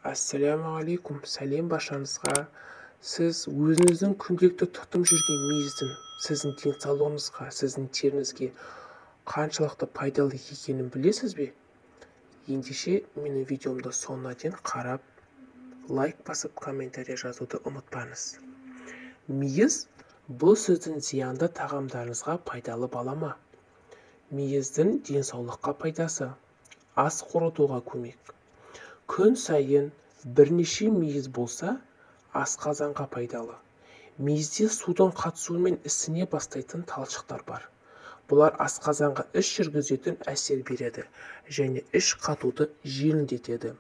Ассалаумағалейкум, сәлем баршаңызға. Сіз өзіңіздің күнделікті тұтынып жүрген мүйіздің сіздің денсаулығыңызға, сіздің теріңізге қаншалықты пайдалы екенін білесіз бе? Ендеше менің видеомды соңына дейін қарап, лайк басып, комментарий жазуды ұмытпаңыз. Мүйіз бұл сіздің зиянды тағамдарыңызға пайдалы балама. Мүйіздің денсаулыққа пайдасы: ас қорытуға көмек. Күн сайын бірнеше мүйіз болса, асқазанға пайдалы. Мүйізде судың қатысуымен ісіне бастайтын талшықтар бар. Бұлар асқазанға іш жүргізетін әсер береді және іш қатуды жеңілдетеді.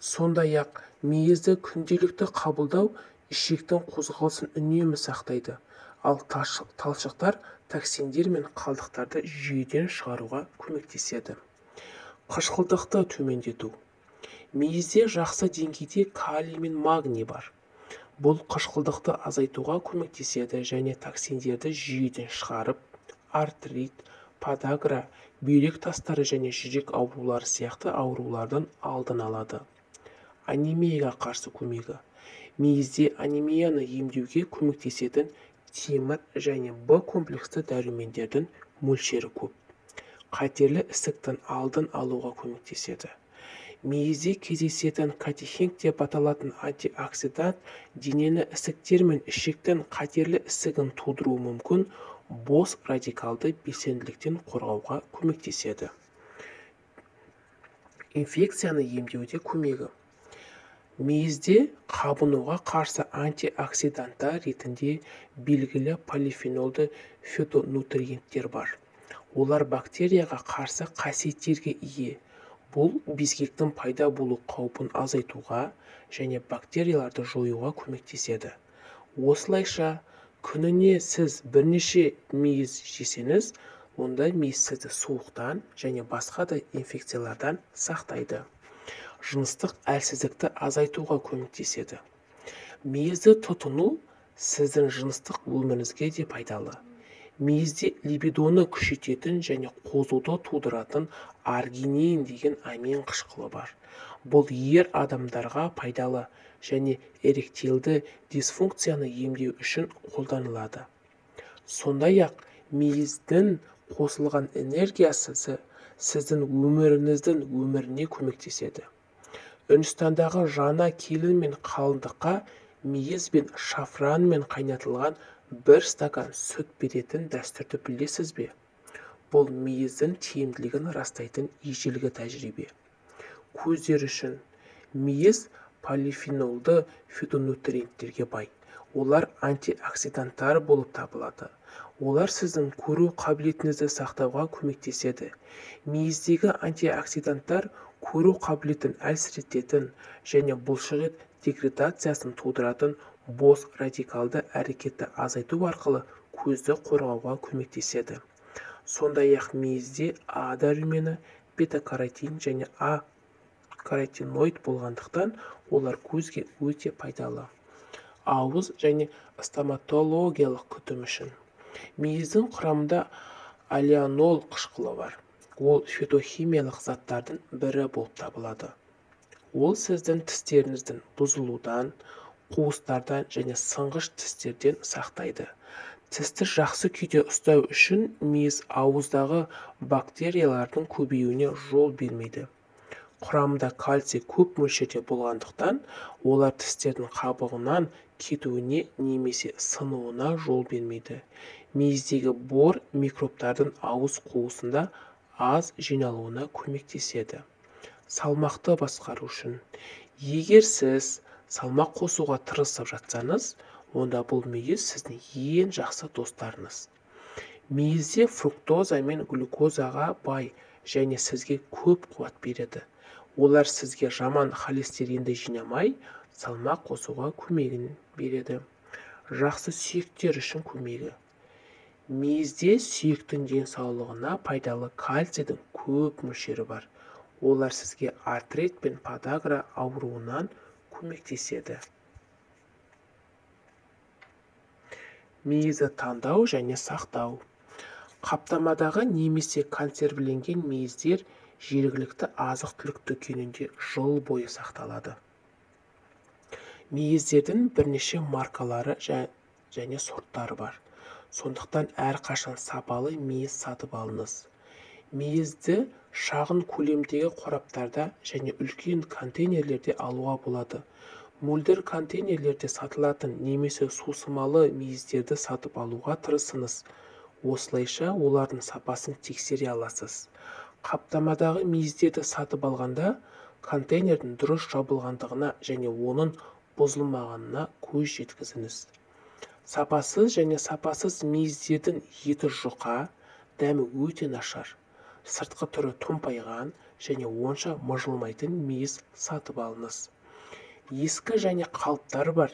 Сондай-ақ мүйізді күнделікті қабылдау ішектің қозғалысын үнемі сақтайды, ал талшықтар токсиндер мен қалдықтарды жүйеден шығаруға көмектеседі. Қышқылдықты төмендету. Мүйізде жақсы деңгейде калий мен магний бар. Бұл қышқылдықты азайтуға көмектеседі және токсиндерді жүйеден шығарып, артрит, подагра, бүйрек тастары және жүрек аурулары сияқты аурулардың алдын алады. Анемияға қарсы көмегі. Мүйізде анемияны емдеуге көмектесетін темір және Б комплексті дәрумендердің мөлшері көп. Қатерлі ісіктің алдын алуға көмектеседі. Мүйізде кездесетін катехин деп аталатын антиоксидант денені ісіктер мен ішектің қатерлі ісігін тудыруы мүмкін бос радикалды белсенділіктен қорғауға көмектеседі. Инфекцияны емдеуде көмегі. Мүйізде қабынуға қарсы антиоксиданттар ретінде белгілі полифенолды фитонутриенттер бар. Олар бактерияға қарсы қасиеттерге ие. Бұл безгектің пайда болу қаупін азайтуға және бактерияларды жоюға көмектеседі. Осылайша, күніне сіз бірнеше мүйіз жесеңіз, онда мүйіз сізді суықтан және басқа да инфекциялардан сақтайды. Жыныстық әлсіздікті азайтуға көмектеседі. Мүйізді тұтыну сіздің жыныстық өміріңізге де пайдалы. Мүйізде либидоны күшейтетін және қозуды тудыратын аргинин деген амин қышқылы бар. Бұл ер адамдарға пайдалы және эректилді дисфункцияны емдеу үшін қолданылады. Сондай-ақ мүйіздің қосылған энергиясы сіздің өміріңіздің өміріне көмектеседі. Үндістандағы жаңа келін мен қалыңдыққа мүйіз бен шафранмен қайнатылған 1 стакан сүт беретін дәстүрді білесіз бе? Бұл мүйіздің тиімділігін растайтын ежелгі тәжірибе. Көздер үшін мүйіз полифенолды фитонутриенттерге бай. Олар антиоксиданттар болып табылады. Олар сіздің көру қабілетіңізді сақтауға көмектеседі. Мүйіздегі антиоксиданттар көру қабілетін әлсірететін және бұлшықет деградациясын тудыратын бос радикалды әрекетті азайту арқылы көзді қорғауға көмектеседі. Сондай-ақ мүйізде А дәрумені, бета-каротин және А каротиноид болғандықтан олар көзге өте пайдалы. Ауыз және стоматологиялық күтім үшін. Мүйіздің құрамында алеанол қышқылы бар. Ол фитохимиялық заттардың бірі болып табылады. Ол сіздің тістеріңіздің бұзылудан, қуыстардан және сынғыш тістерден сақтайды. Тісті жақсы күйде ұстау үшін мүйіз ауыздағы бактериялардың көбеюіне жол бермейді. Құрамында кальций көп мөлшерде болғандықтан, олар тістердің қабығынан кетуіне немесе сынуына жол бермейді. Мүйіздегі бор микробтардың ауыз қуысында аз жиналуына көмектеседі. Салмақты басқару үшін. Егер сіз салмақ қосуға тырысып жатсаңыз, онда бұл мүйіз сіздің ең жақсы достарыңыз. Мүйізде фруктоза мен глюкозаға бай және сізге көп қуат береді. Олар сізге жаман холестеринді жинамай, салмақ қосуға көмегін береді. Жақсы сүйектер үшін көмегі. Мүйізде сүйектің денсаулығына пайдалы кальцийдің көп мөлшері бар. Олар сізге артрит пен подагра ауруынан көмектеседі. Мүйізді таңдау және сақтау. Қаптамадағы немесе консервіленген мүйіздер жергілікті азық-түлік дүкенінде жыл бойы сақталады. Мейіздердің бірнеше маркалары және сорттары бар. Сондықтан әрқашан сапалы мейіз сатып алыңыз. Мейізді шағын көлемдегі қораптарда және үлкен контейнерлерде алуға болады. Мөлдір контейнерлерде сатылатын немесе сусымалы мейіздерді сатып алуға тырысыңыз. Осылайша олардың сапасын тексере аласыз. Қаптамадағы мейіздерді сатып алғанда контейнердің дұрыс жабылғандығына және оның бұзылмағанына көз жеткізіңіз. Сапасыз және сапасыз мейіздердің еті жұқа, дәмі өте нашар, сыртқы түрі томпайған және онша мыжылмайтын мейіз сатып алыңыз. Ескі және қалыптары бар,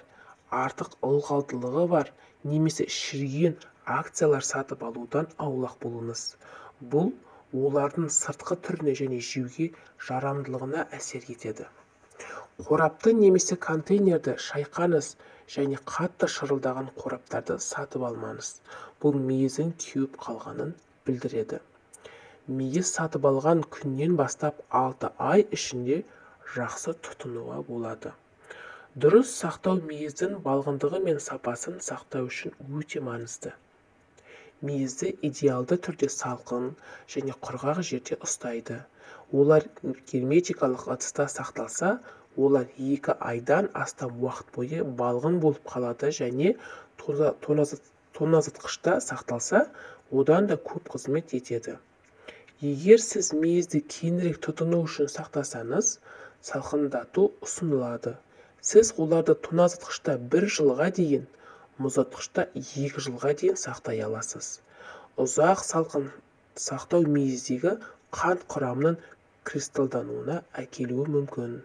артық ылғалдылығы бар немесе шіріген акциялар сатып алудан аулақ болыңыз. Бұл олардың сыртқы түріне және жеуге жарамдылығына әсер етеді. Қорапты немесе контейнерді шайқаңыз және қатты шырылдаған қораптарды сатып алмаңыз. Бұл мейіздің кеуіп қалғанын білдіреді. Мейіз сатып алған күннен бастап 6 ай ішінде жақсы тұтынуға болады. Дұрыс сақтау мейіздің балғындығы мен сапасын сақтау үшін өте маңызды. Мейізді идеалды түрде салқын және құрғақ жерде ұстайды. Олар герметикалық ыдыста сақталса, олар 2 айдан астам уақыт бойы балғын болып қалады және тоңазытқышта сақталса, одан да көп қызмет етеді. Егер сіз мейізді кейінірек тұтыну үшін сақтасаңыз, салқындату ұсынылады. Сіз оларды тоңазытқышта 1 жылға дейін, мұздатқышта 2 жылға дейін сақтай аласыз. Ұзақ салқын сақтау мейіздегі қант құрамының кристалдануына әкелуі мүмкін.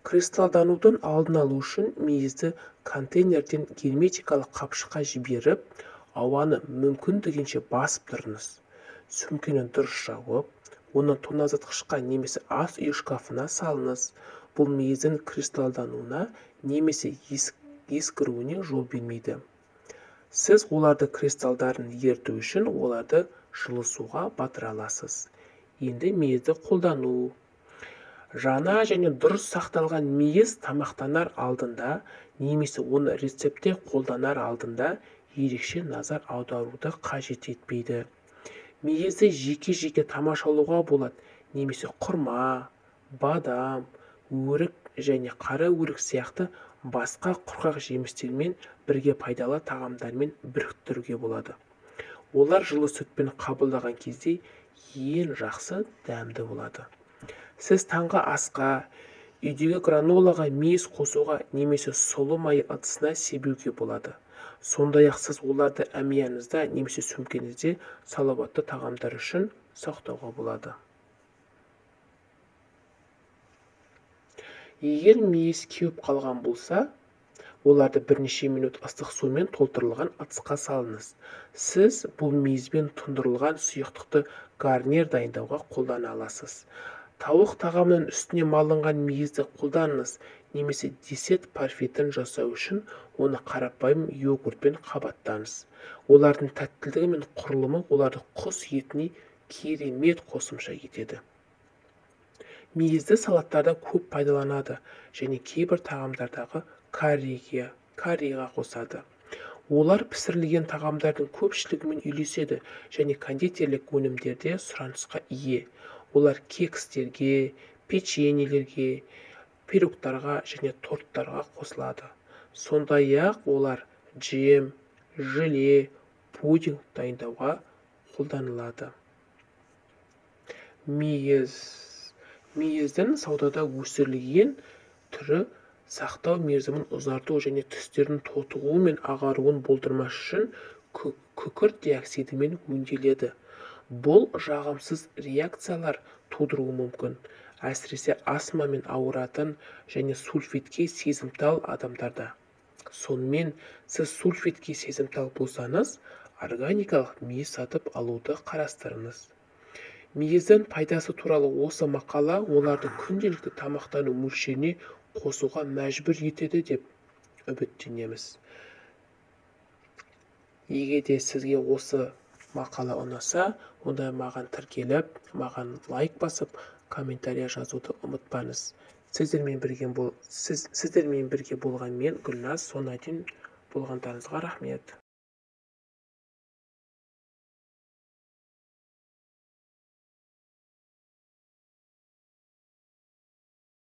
Кристалданудың алдын алу үшін мейізді контейнерден герметикалық қапшыққа жіберіп, ауаны мүмкін дегенше басып тұрыңыз. Сөмкені дұрыс жауып, оны тоңазытқышқа немесе ас үй шкафына салыңыз. Бұл мейіздің кристалдануына немесе ескіруіне жол бермейді. Сіз оларды кристалдарын ерту үшін оларды жылы суға батыра аласыз. Енді мейізді қолдану. Жаңа және дұрыс сақталған мейіз тамақтанар алдында немесе оны рецептте қолданар алдында ерекше назар аударуды қажет етпейді. Мейізді жеке-жеке тамашалауға болады, немесе құрма, бадам, өрік және қара өрік сияқты басқа құрғақ жемістермен бірге пайдалы тағамдармен біріктіруге болады. Олар жылы сүтпен қабылдаған кезде ең жақсы дәмді болады. Сіз таңғы асқа, үйдегі гранолаға мейіз қосуға немесе сұлы май ыдысына себуге болады. Сондай-ақ сіз оларды әмияныңызда немесе сөмкеңізде салауатты тағамдар үшін сақтауға болады. Егер мейіз кеуіп қалған болса, оларды бірнеше минут ыстық сумен толтырылған ыдысқа салыңыз. Сіз бұл мейізбен тұндырылған сұйықтықты гарнир дайындауға қолдана аласыз. Тауық тағамының үстіне малынған мейізді қолданыңыз, немесе десерт парфетін жасау үшін оны қарапайым йогуртпен қабаттаңыз. Олардың тәттілігі мен құрылымы оларды құс етіне керемет қосымша етеді. Мейізді салаттарда көп пайдаланады және кейбір тағамдардағы карриға қосады. Олар пісірілген тағамдардың көпшілігімен үйлеседі және кондитерлік өнімдерде сұранысқа ие. Олар кекстерге, печеньелерге, пирогтарға және торттарға қосылады. Сондай-ақ олар джем, желе, пудинг дайындауға қолданылады. Мейіздің саудада өсірілген түрі сақтау мерзімін ұзарту және түстердің тотығуы мен ағаруын болдырмас үшін күкірт диоксидімен өңделеді. Бұл жағымсыз реакциялар тудыруы мүмкін, әсіресе астмамен ауыратын және сульфидке сезімтал адамдарда. Сонымен, сіз сульфидке сезімтал болсаңыз, органикалық мейіз сатып алуды қарастырыңыз. Мейіздің пайдасы туралы осы мақала оларды күнделікті тамақтану мөлшеріне қосуға мәжбүр етеді деп үміттенеміз. Егер де сізге осы мақала ұнаса, онда маған тіркеліп, маған лайк басып, комментария жазуды ұмытпаңыз. сіздермен бірге болған мен Гүлназ. Соңына дейін болғандарыңызға рахмет.